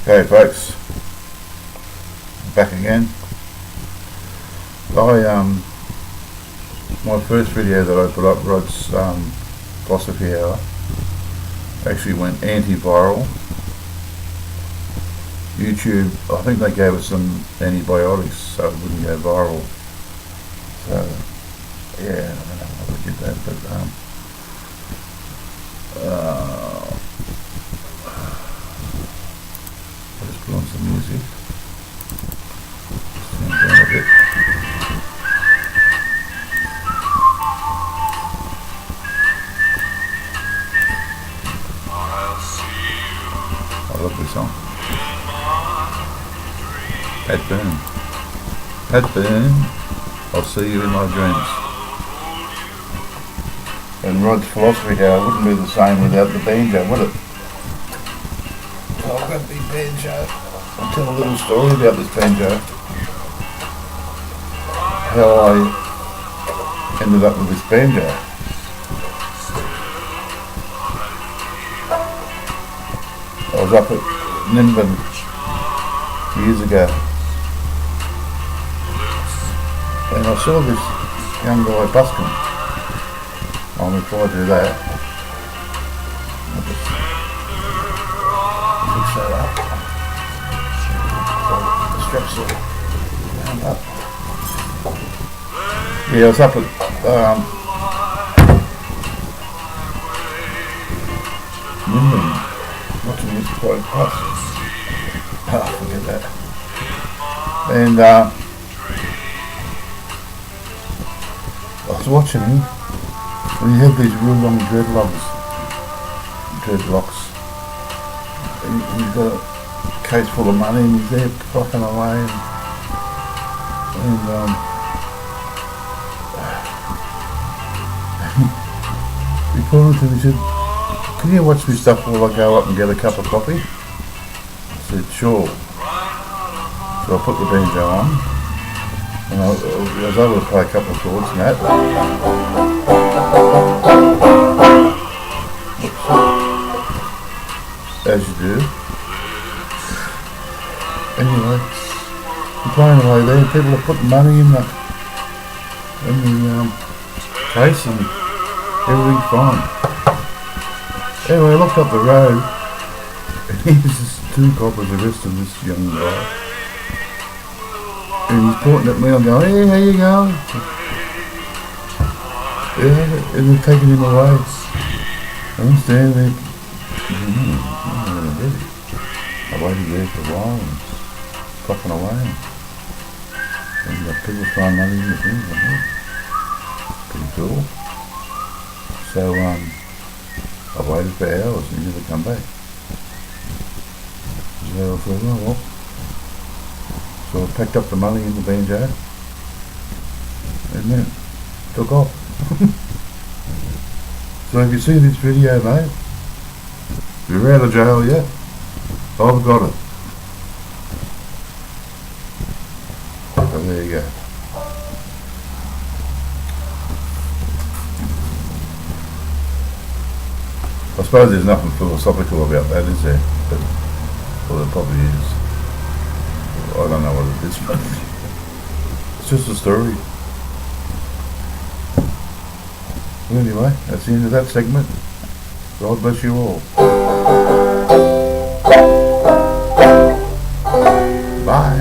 Okay folks, back again. My first video that I put up, Rod's philosophy hour, actually went antiviral. YouTube, I think they gave us some antibiotics so it wouldn't go viral. So yeah, I don't know why we did that, but I'll just put on some music. Just turn it down a bit. I love this song. Pat Boone. Pat Boone, I'll see you in my dreams. And Rod's philosophy hour wouldn't be the same without the banjo, would it? So I've got the banjo. I'll tell a little story about this banjo. How I ended up with this banjo. I was up at Nimbin years ago and I saw this young guy busking. Before I do that, I'll just fix that up. The straps are wound up. Yeah, I was up at Nimbin watching this quite close. Forget that. And I was watching him. And you have these real long dreadlocks, and he's got a case full of money and he's there plucking away and he called to me and he said, "Can you watch me stuff while I go up and get a cup of coffee?" I said, "Sure." So I put the banjo on and I was able to play a couple of chords and that. As you do. Anyway, I'm playing away there and people are putting money in the case and everything's fine. Anyway, I looked up the road and here's just two coppers arresting this young guy. And he's pointing at me, I'm going, "Hey, how you going?" Yeah, and they're taking him away. I'm standing there, I waited there for a while and plucking away. And the people throwing money in the things like that. Pretty cool. So I waited for hours and he never come back. So I thought, oh well. So I packed up the money in the banjo and then took off. So if you see this video, mate, if you're out of jail yet, I've got it. So there you go. I suppose there's nothing philosophical about that, is there? But, well, there probably is. I don't know what it is, but it's just a story. Anyway, that's the end of that segment. God bless you all. Bye.